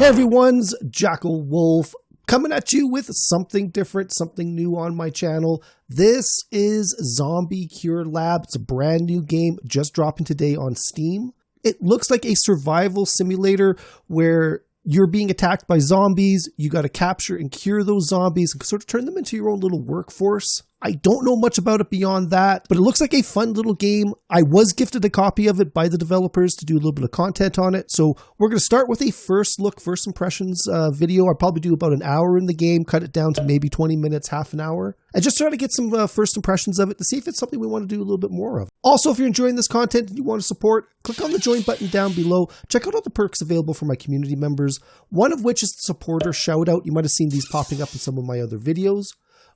Hey everyone's Jackal Wolf coming at you with something different, something new on my channel. This is Zombie Cure Lab. It's a brand new game just dropping today on Steam. It looks like a survival simulator where you're being attacked by zombies. You got to capture and cure those zombies and sort of turn them into your own little workforce. I don't know much about it beyond that, but it looks like a fun little game. I was gifted a copy of it by the developers to do a little bit of content on it. So we're going to start with a first look, first impressions video. I'll probably do about an hour in the game, cut it down to maybe 20 minutes, half an hour, and just try to get some first impressions of it to see if it's something we want to do a little bit more of. Also, if you're enjoying this content and you want to support, click on the join button down below. Check out all the perks available for my community members, one of which is the supporter shout out. You might have seen these popping up in some of my other videos.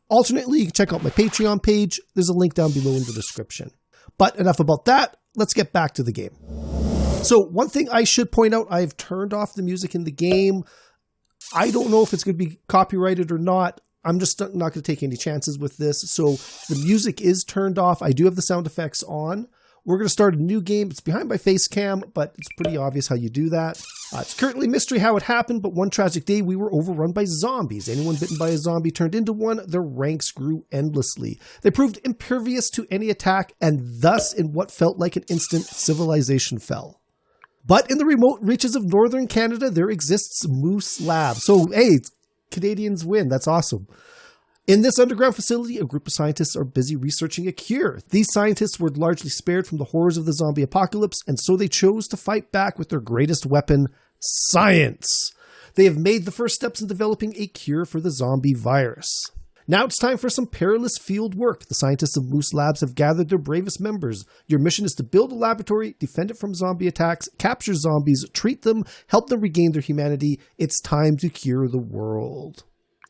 Alternately, you can check out my Patreon page. There's a link down below in the description. But enough about that. Let's get back to the game. So one thing I should point out, I've turned off the music in the game. I don't know if it's going to be copyrighted or not. I'm just not going to take any chances with this. So the music is turned off. I do have the sound effects on. We're going to start a new game. It's behind my face cam, but it's pretty obvious how you do that. It's currently mystery how it happened, but one tragic day we were overrun by zombies. Anyone bitten by a zombie turned into one. Their ranks grew endlessly. They proved impervious to any attack, and thus, in what felt like an instant, civilization fell. But in the remote reaches of northern Canada, there exists Moose Lab. So, hey, Canadians win. That's awesome. In this underground facility, a group of scientists are busy researching a cure. These scientists were largely spared from the horrors of the zombie apocalypse, and so they chose to fight back with their greatest weapon, science. They have made the first steps in developing a cure for the zombie virus. Now it's time for some perilous field work. The scientists of Moose Labs have gathered their bravest members. Your mission is to build a laboratory, defend it from zombie attacks, capture zombies, treat them, help them regain their humanity. It's time to cure the world.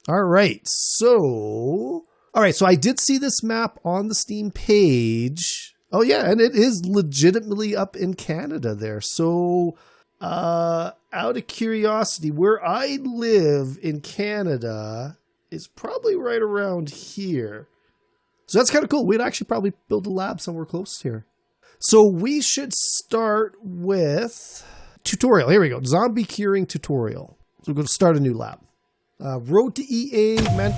All right, so I did see this map on the Steam page. Oh yeah, and it is legitimately up in Canada there. So, out of curiosity, where I live in Canada is probably right around here. So that's kind of cool. We'd actually probably build a lab somewhere close here. So we should start with tutorial. Here we go, zombie curing tutorial. So we're going to start a new lab. Road to EA, man.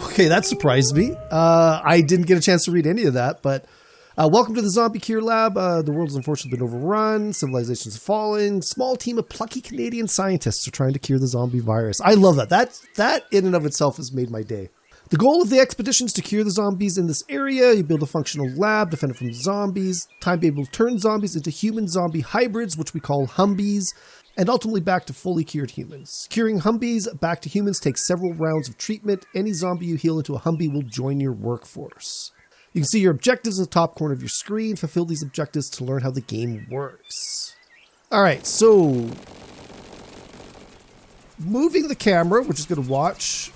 Okay, that surprised me. I didn't get a chance to read any of that, but welcome to the Zombie Cure Lab. The world has unfortunately been overrun. Civilization is falling. Small team of plucky Canadian scientists are trying to cure the zombie virus. I love that. That in and of itself has made my day. The goal of the expedition is to cure the zombies in this area. You build a functional lab, defend it from zombies. Time to be able to turn zombies into human-zombie hybrids, which we call Humbies, and ultimately back to fully cured humans. Curing Humbies back to humans takes several rounds of treatment. Any zombie you heal into a Humbie will join your workforce. You can see your objectives in the top corner of your screen. Fulfill these objectives to learn how the game works. All right, so moving the camera, we're just going to watch.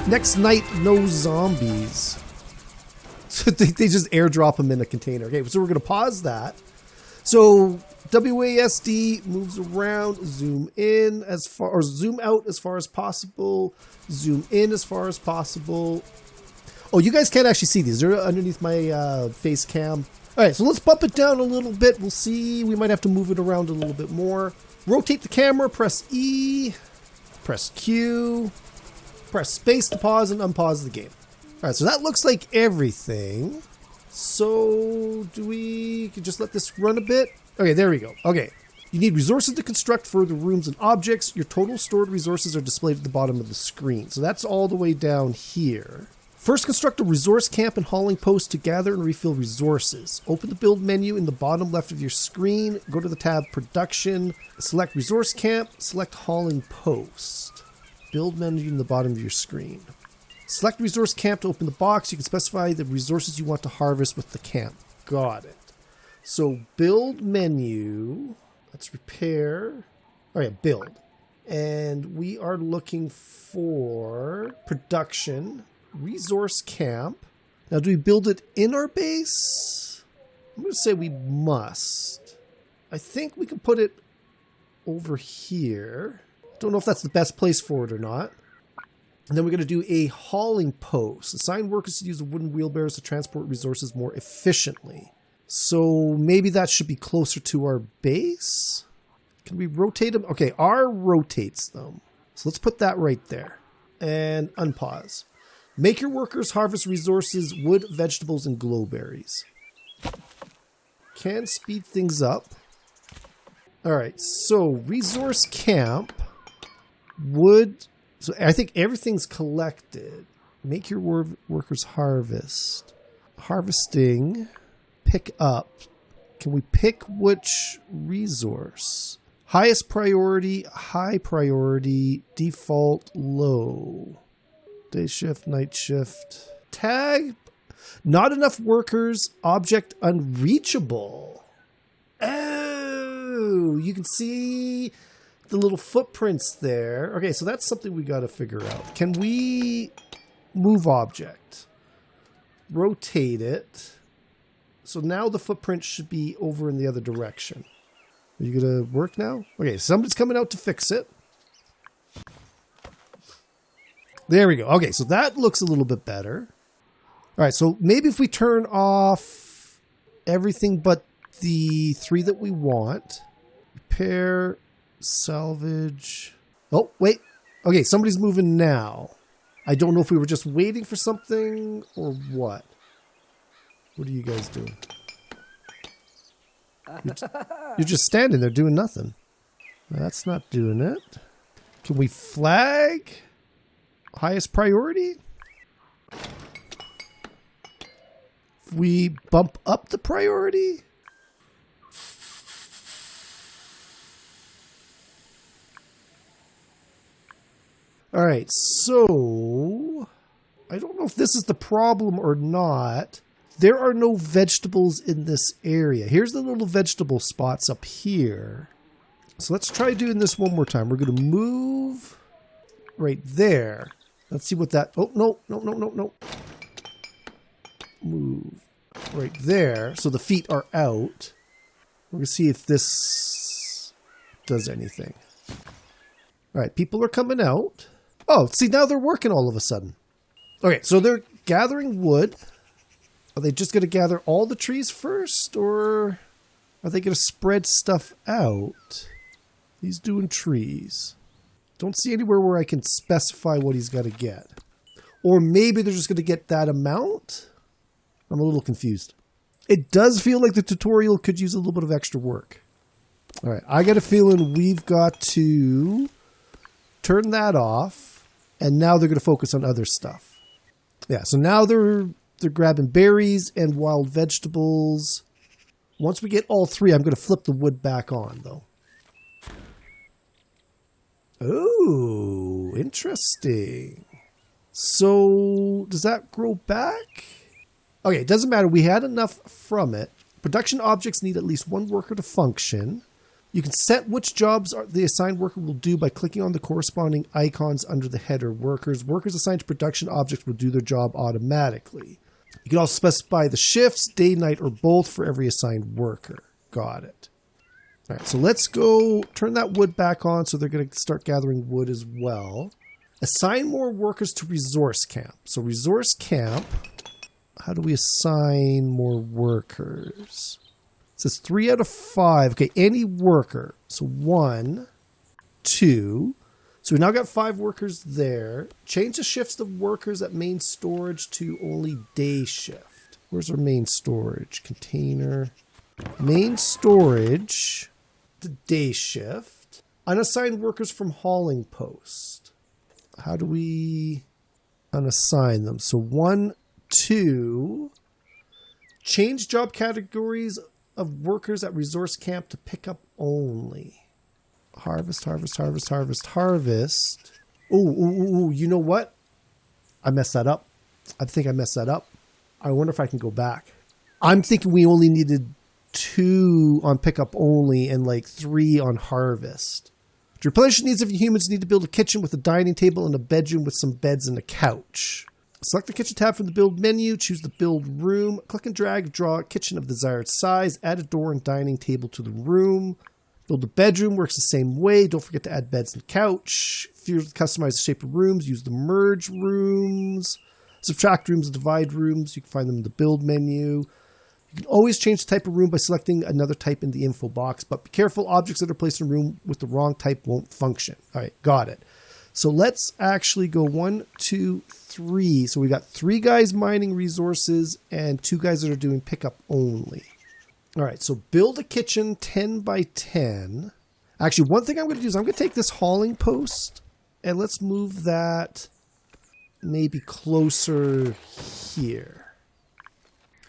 Next night, no zombies. They just airdrop them in a container. Okay, so we're going to pause that. So WASD moves around, zoom in as far, or zoom out as far as possible, zoom in as far as possible. Oh, you guys can't actually see these. They're underneath my face cam. All right, so let's bump it down a little bit. We'll see. We might have to move it around a little bit more. Rotate the camera, press E, press Q, press space to pause and unpause the game. All right, so that looks like everything. So do we just let this run a bit? Okay, there we go. Okay, you need resources to construct further rooms and objects. Your total stored resources are displayed at the bottom of the screen. So that's all the way down here. First, construct a resource camp and hauling post to gather and refill resources. Open the build menu in the bottom left of your screen. Go to the tab production, select resource camp, select hauling post. Build menu in the bottom of your screen. Select resource camp to open the box. You can specify the resources you want to harvest with the camp. Got it. So build menu. Let's repair. Oh yeah, build. And we are looking for production, resource camp. Now do we build it in our base? I'm going to say we must. I think we can put it over here. Don't know if that's the best place for it or not. And then we're going to do a hauling post. Assign workers to use the wooden wheelbarrows to transport resources more efficiently. So maybe that should be closer to our base. Can we rotate them? Okay, R rotates them. So let's put that right there. And unpause. Make your workers harvest resources, wood, vegetables, and glowberries. Can speed things up. Alright, so resource camp. Wood. So I think everything's collected. Make your workers harvest. Harvesting. Pick up. Can we pick which resource? Highest priority, high priority, default, low. Day shift, night shift. Tag. Not enough workers. Object unreachable. Oh, you can see the little footprints there. Okay, so that's something we got to figure out. Can we move object? Rotate it. So now the footprint should be over in the other direction. Are you going to work now? Okay, somebody's coming out to fix it. There we go. Okay, so that looks a little bit better. All right, so maybe if we turn off everything but the 3 that we want. Repair, salvage. Oh, wait. Okay, somebody's moving now. I don't know if we were just waiting for something or what. What are you guys doing? You're just standing there doing nothing. That's not doing it. Can we flag? Highest priority? We bump up the priority? All right, so I don't know if this is the problem or not. There are no vegetables in this area. Here's the little vegetable spots up here. So let's try doing this one more time. We're going to move right there. Let's see what that... Oh, no. Move right there. So the feet are out. We're going to see if this does anything. All right, people are coming out. Oh, see, now they're working all of a sudden. Okay, so they're gathering wood. Are they just going to gather all the trees first, or are they going to spread stuff out? He's doing trees. Don't see anywhere where I can specify what he's got to get. Or maybe they're just going to get that amount? I'm a little confused. It does feel like the tutorial could use a little bit of extra work. All right, I got a feeling we've got to turn that off, and now they're going to focus on other stuff. Yeah, so now they're grabbing berries and wild vegetables. Once we get all 3, I'm going to flip the wood back on, though. Oh, interesting. So, does that grow back? Okay, it doesn't matter. We had enough from it. Production objects need at least 1 worker to function. You can set which jobs the assigned worker will do by clicking on the corresponding icons under the header workers. Workers assigned to production objects will do their job automatically. You can also specify the shifts, day, night, or both for every assigned worker. Got it. All right, so let's go turn that wood back on so they're going to start gathering wood as well. Assign more workers to resource camp. So resource camp, how do we assign more workers? It says 3 out of 5. Okay, any worker. So 1, 2. So we now got 5 workers there. Change the shifts of workers at main storage to only day shift. Where's our main storage? Container. Main storage to day shift. Unassigned workers from hauling post. How do we unassign them? So 1, 2. Change job categories of workers at resource camp to pick up only. Harvest. Oh, you know what? I messed that up. I think I messed that up. I wonder if I can go back. I'm thinking we only needed 2 on pickup only and like 3 on harvest. To replenish the needs of your humans, you need to build a kitchen with a dining table and a bedroom with some beds and a couch. Select the kitchen tab from the build menu, choose the build room, click and drag, draw a kitchen of desired size, add a door and dining table to the room. Build a bedroom, works the same way. Don't forget to add beds and couch. If you customize the shape of rooms, use the merge rooms. Subtract rooms and divide rooms. You can find them in the build menu. You can always change the type of room by selecting another type in the info box, but be careful, objects that are placed in a room with the wrong type won't function. All right, got it. So let's actually go 1, 2, 3. So we got 3 guys mining resources and 2 guys that are doing pickup only. All right, so build a kitchen 10 by 10. Actually, one thing I'm going to do is I'm going to take this hauling post and let's move that maybe closer here.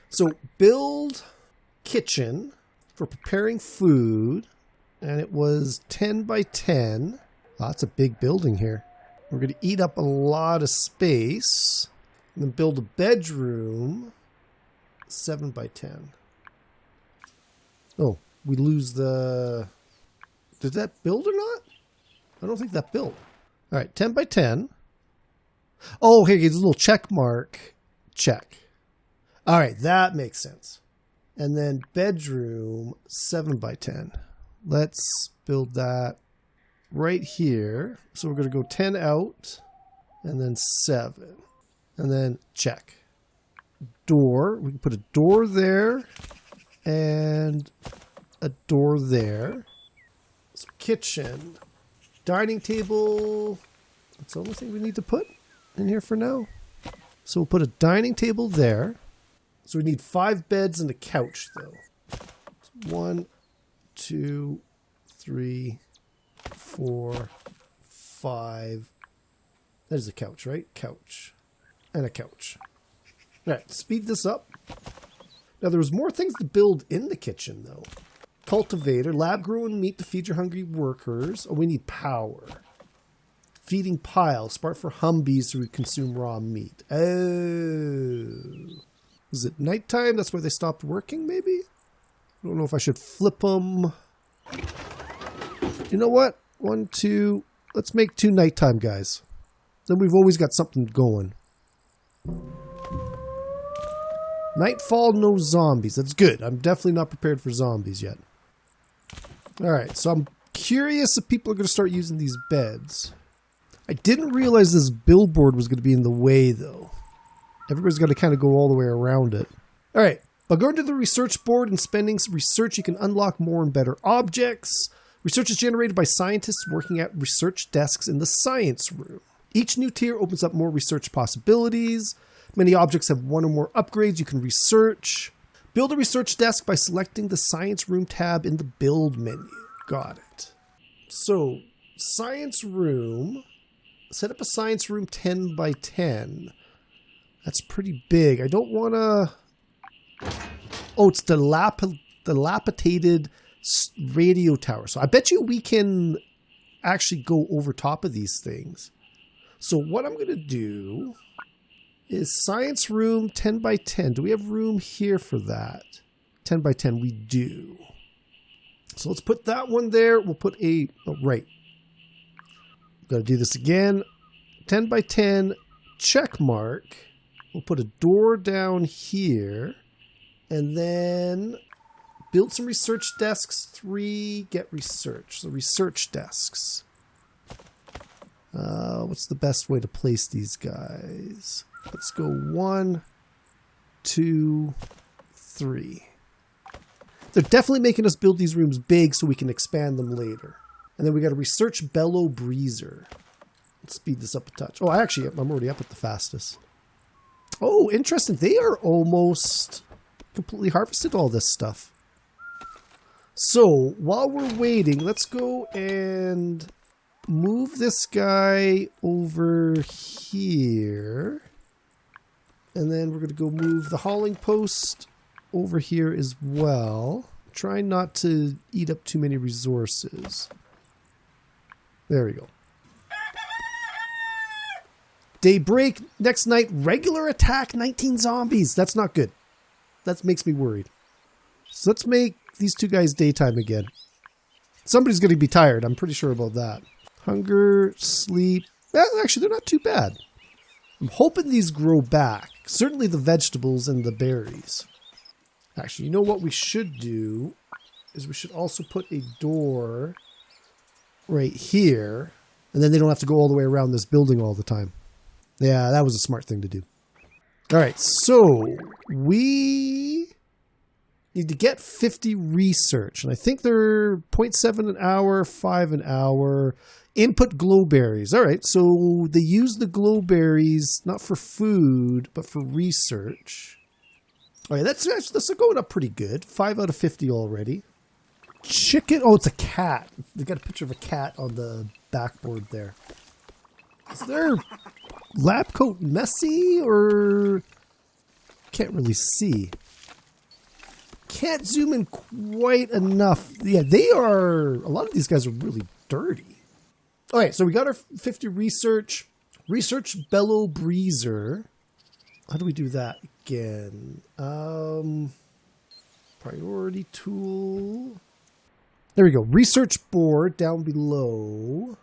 So build kitchen for preparing food, and it was 10 by 10. Oh, that's a big building here. We're going to eat up a lot of space, and then build a bedroom 7 by 10. Oh, we lose the... Did that build or not? I don't think that built. All right, 10 by 10. Oh, okay, there's a little check mark. Check. All right, that makes sense. And then bedroom 7 by 10. Let's build that right here. So we're going to go 10 out and then 7. And then check. Door. We can put a door there and a door there. So kitchen. Dining table. That's the only thing we need to put in here for now. So we'll put a dining table there. So we need 5 beds and a couch, though. 1, 2, 3, 4, 5. That is a couch, right? Couch. And a couch. All right, speed this up. Now, there was more things to build in the kitchen, though. Cultivator, lab-grown meat to feed your hungry workers. Oh, we need power. Feeding pile, smart for Humbies who consume raw meat. Oh. Is it nighttime? That's why they stopped working, maybe? I don't know if I should flip them. You know what? 1, 2. Let's make 2 nighttime guys. Then we've always got something going. Nightfall, no zombies. That's good. I'm definitely not prepared for zombies yet. Alright, so I'm curious if people are going to start using these beds. I didn't realize this billboard was going to be in the way, though. Everybody's got to kind of go all the way around it. All right. By going to the research board and spending research, you can unlock more and better objects. Research is generated by scientists working at research desks in the science room. Each new tier opens up more research possibilities. Many objects have 1 or more upgrades you can research. Build a research desk by selecting the science room tab in the build menu. Got it. So, science room. Set up a science room 10 by 10. That's pretty big. I don't want to... Oh, it's dilapidated radio tower. So I bet you we can actually go over top of these things. So what I'm going to do is science room 10 by 10. Do we have room here for that? 10 by 10, we do. So let's put that one there. We'll put a... Oh, right. Got to do this again. 10 by 10, check mark. We'll put a door down here. And then build some research desks. 3, get research. So research desks. What's the best way to place these guys? Let's go 1, 2, 3. They're definitely making us build these rooms big so we can expand them later. And then we got a research Bellow breezer. Let's speed this up a touch. Oh, I'm already up at the fastest. Oh, interesting. They are almost completely harvested all this stuff. So, while we're waiting, let's go and move this guy over here. And then we're going to go move the hauling post over here as well. Try not to eat up too many resources. There we go. Daybreak, next night, regular attack, 19 zombies. That's not good. That makes me worried. So let's make these 2 guys daytime again. Somebody's going to be tired. I'm pretty sure about that. Hunger, sleep. Actually, they're not too bad. I'm hoping these grow back. Certainly the vegetables and the berries. Actually, you know what we should do is we should also put a door right here. And then they don't have to go all the way around this building all the time. Yeah, that was a smart thing to do. All right, so we Need to get 50 research. And I think they're 0.7 an hour, 5 an hour. Input glowberries. All right, so they use the glowberries not for food, but for research. All right, that's going up pretty good. 5 out of 50 already. Chicken. Oh, it's a cat. They got a picture of a cat on the backboard there. Is their lab coat messy or can't really see? Can't zoom in quite enough. Yeah, they are. A lot of these guys are really dirty. All right, so we got our 50 research. Research Bellow Breezer. How do we do that again? Priority tool. There we go. Research board down below.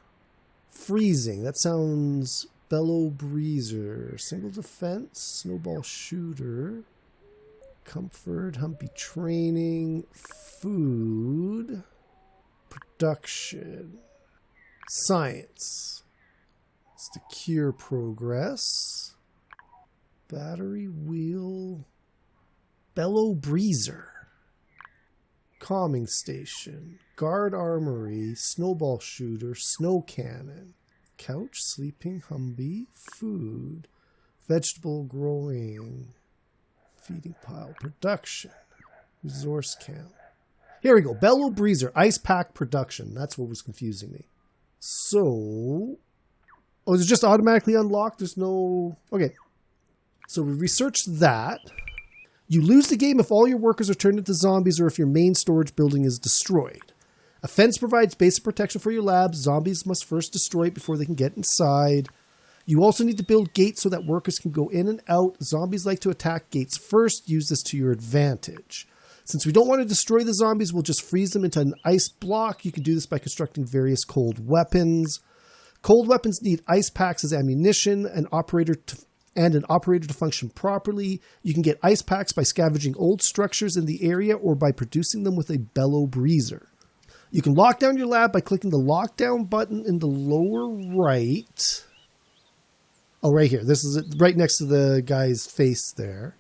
Freezing. That sounds Bellow Breezer. Single defense. Snowball shooter. Comfort. Humbie training. Food. Production. Science. It's to cure progress. Battery wheel. Bellow Breezer. Calming station. Guard armory. Snowball shooter. Snow cannon. Couch. Sleeping. Humbie. Food. Vegetable growing. Feeding pile. Production. Resource camp. Here we go. Bellow Breezer. Ice pack production. That's what was confusing me. So. Oh, is it just automatically unlocked? There's no. Okay. So we researched that. You lose the game if all your workers are turned into zombies or if your main storage building is destroyed. A fence provides basic protection for your labs. Zombies must first destroy it before they can get inside. You also need to build gates so that workers can go in and out. Zombies like to attack gates first. Use this to your advantage. Since we don't want to destroy the zombies, we'll just freeze them into an ice block. You can do this by constructing various cold weapons. Cold weapons need ice packs as ammunition, an operator to function properly. You can get ice packs by scavenging old structures in the area or by producing them with a Bellow Breezer. You can lock down your lab by clicking the lockdown button in the lower right. Oh, right here. This is it, right next to the guy's face there.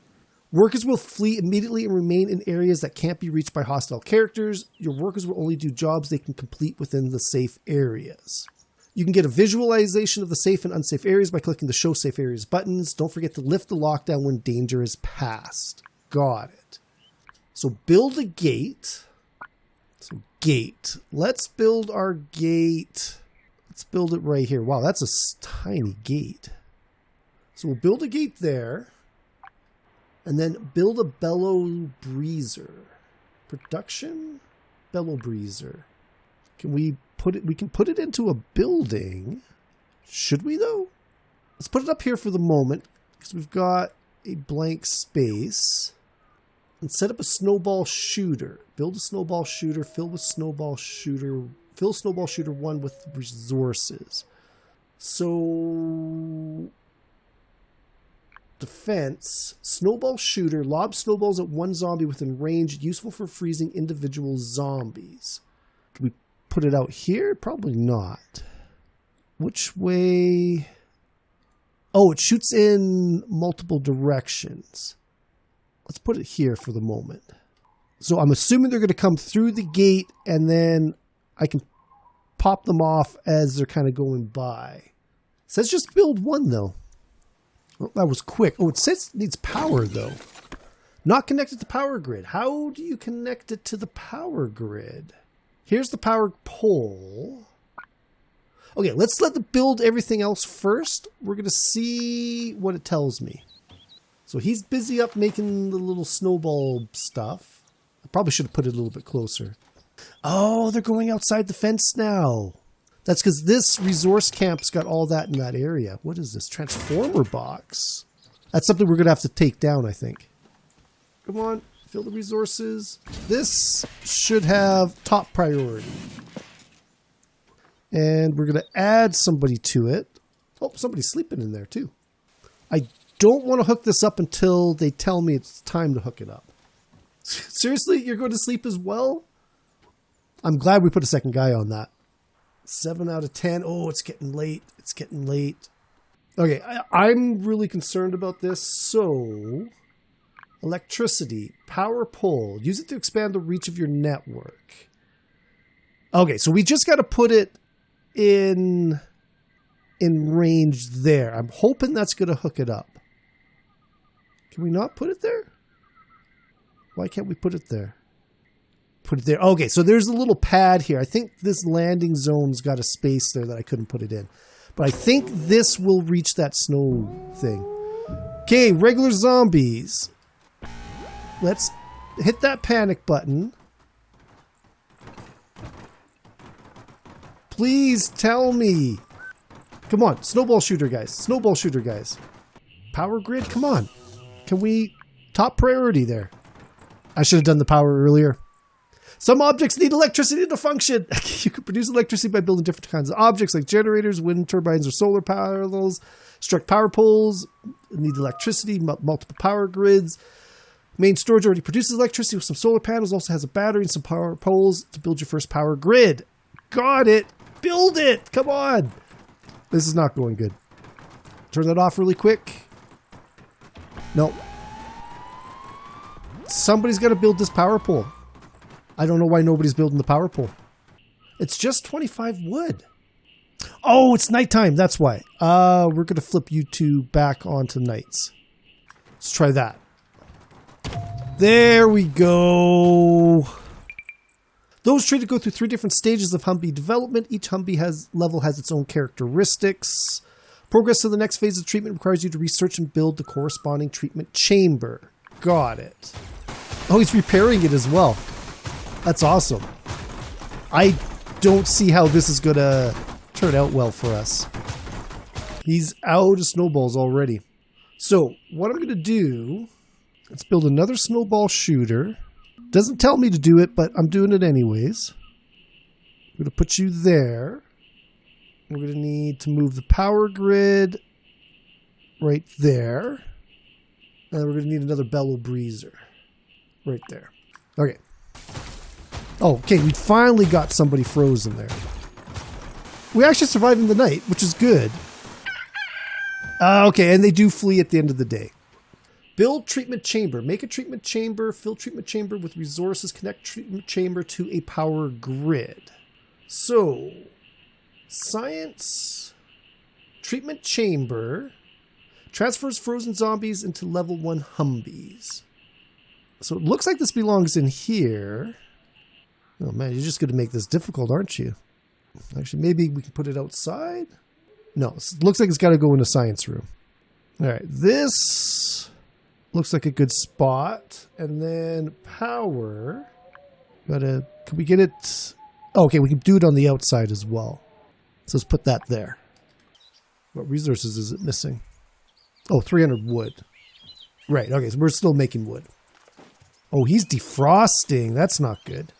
Workers will flee immediately and remain in areas that can't be reached by hostile characters. Your workers will only do jobs they can complete within the safe areas. You can get a visualization of the safe and unsafe areas by clicking the Show Safe Areas buttons. Don't forget to lift the lockdown when danger is passed. Got it. So build a gate. So gate. Let's build our gate. Let's build it right here. Wow, that's a tiny gate. So we'll build a gate there. And then build a Bellow Breezer. Production? Bellow Breezer. Can we put it? We can put it into a building. Should we though? Let's put it up here for the moment because we've got a blank space. And set up a snowball shooter. Build a snowball shooter. Fill snowball shooter 1 with resources. So defense, snowball shooter, lob snowballs at one zombie within range, useful for freezing individual zombies. Can we put it out here? Probably not. Which way? Oh, it shoots in multiple directions. Let's put it here for the moment. So I'm assuming they're going to come through the gate and then I can pop them off as they're kind of going by. It says just build one though. Well, that was quick. Oh, it says it needs power, though. Not connected to power grid. How do you connect it to the power grid? Here's the power pole. Okay, let's let it build everything else first. We're going to see what it tells me. So he's busy up making the little snowball stuff. I probably should have put it a little bit closer. Oh, they're going outside the fence now. That's because this resource camp's got all that in that area. What is this? Transformer box. That's something we're going to have to take down, I think. Come on. Fill the resources. This should have top priority. And we're going to add somebody to it. Oh, somebody's sleeping in there, too. I don't want to hook this up until they tell me it's time to hook it up. Seriously? You're going to sleep as well? I'm glad we put a second guy on that. 7 out of 10. Oh, it's getting late. It's getting late. Okay, I'm really concerned about this. So, Electricity. Power pole. Use it to expand the reach of your network. Okay, so we just got to put it in range there. I'm hoping that's going to hook it up. Can we not put it there? Why can't we put it there? Put it there. Okay, so there's a little pad here. I think this landing zone's got a space there that I couldn't put it in. But I think this will reach that snow thing. Okay, regular zombies. Let's hit that panic button. Please tell me. Come on, snowball shooter guys. Snowball shooter guys. Power grid, come on. Can we... Top priority there. I should have done the power earlier. Some objects need electricity to function. You can produce electricity by building different kinds of objects like generators, wind turbines, or solar panels. Struck power poles need electricity, multiple power grids. Main storage already produces electricity with some solar panels, also has a battery and some power poles to build your first power grid. Got it. Build it. Come on. This is not going good. Turn that off really quick. No. Somebody's got to build this power pole. I don't know why nobody's building the power pole. It's just 25 wood. Oh, it's nighttime. That's why. We're going to flip you two back onto nights. Let's try that. There we go. Those treated go through 3 different stages of Humbie development. Each Humbie level has its own characteristics. Progress to the next phase of treatment requires you to research and build the corresponding treatment chamber. Got it. Oh, he's repairing it as well. That's awesome. I don't see how this is going to turn out well for us. He's out of snowballs already. So, what I'm going to do, let's build another snowball shooter. Doesn't tell me to do it, but I'm doing it anyways. I'm going to put you there. We're going to need to move the power grid right there. And we're going to need another Bellow breezer right there. Okay. Oh, okay, we finally got somebody frozen there. We actually survived in the night, which is good. Okay, and they do flee at the end of the day. Build treatment chamber. Make a treatment chamber. Fill treatment chamber with resources. Connect treatment chamber to a power grid. So, science. Treatment chamber. Transfers frozen zombies into level 1 Humbies. So it looks like this belongs in here. Oh man, you're just going to make this difficult, aren't you? Actually, maybe we can put it outside? No, it looks like it's got to go in the science room. All right, this looks like a good spot. And then power. Can we get it? Oh, okay, we can do it on the outside as well. So let's put that there. What resources is it missing? Oh, 300 wood. Right, okay, so we're still making wood. Oh, he's defrosting. That's not good.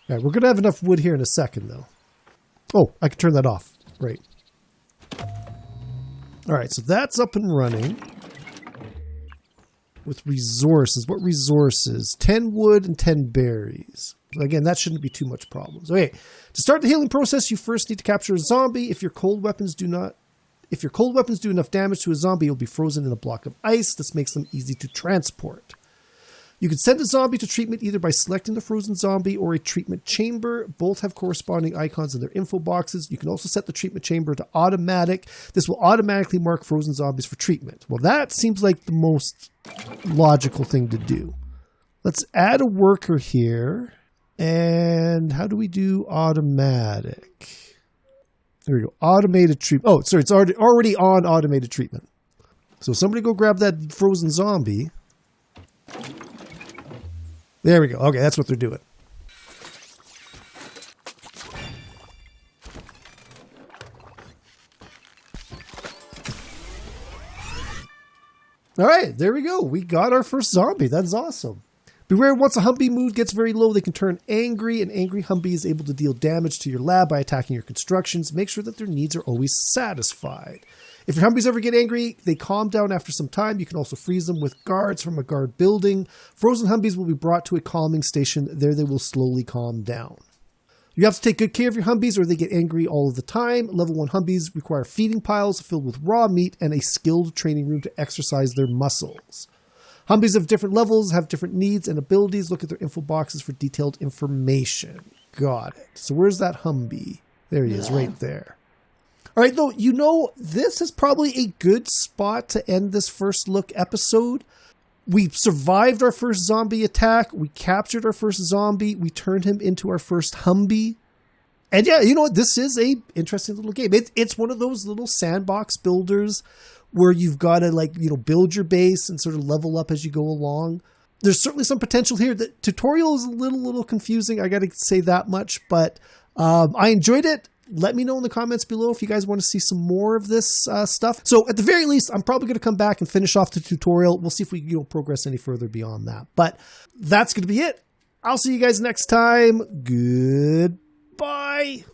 All right, we're going to have enough wood here in a second, though. Oh, I can turn that off. Right. All right, so that's up and running. With resources. What resources? 10 wood and 10 berries. So again, that shouldn't be too much problems. Okay, to start the healing process, you first need to capture a zombie. If your cold weapons do enough damage to a zombie, you'll be frozen in a block of ice. This makes them easy to transport. You can send a zombie to treatment either by selecting the frozen zombie or a treatment chamber. Both have corresponding icons in their info boxes. You can also set the treatment chamber to automatic. This will automatically mark frozen zombies for treatment. Well, that seems like the most logical thing to do. Let's add a worker here. And how do we do automatic? There we go. Automated treatment. Oh, sorry. It's already on automated treatment. So somebody go grab that frozen zombie. There we go. Okay, that's what they're doing. All right, there we go. We got our first zombie. That's awesome. Beware, once a Humbie mood gets very low, they can turn angry. An angry Humbie is able to deal damage to your lab by attacking your constructions. Make sure that their needs are always satisfied. If your Humbies ever get angry, they calm down after some time. You can also freeze them with guards from a guard building. Frozen Humbies will be brought to a calming station. There they will slowly calm down. You have to take good care of your Humbies or they get angry all of the time. Level 1 Humbies require feeding piles filled with raw meat and a skilled training room to exercise their muscles. Humbies of different levels have different needs and abilities. Look at their info boxes for detailed information. Got it. So where's that Humbie? There he is, right there. All right, though, this is probably a good spot to end this first look episode. We survived our first zombie attack. We captured our first zombie. We turned him into our first Humbie. And yeah, you know what? This is a interesting little game. It's one of those little sandbox builders where you've got to build your base and sort of level up as you go along. There's certainly some potential here. The tutorial is a little confusing. I got to say that much, but I enjoyed it. Let me know in the comments below if you guys want to see some more of this stuff. So at the very least, I'm probably going to come back and finish off the tutorial. We'll see if we progress any further beyond that. But that's going to be it. I'll see you guys next time. Goodbye.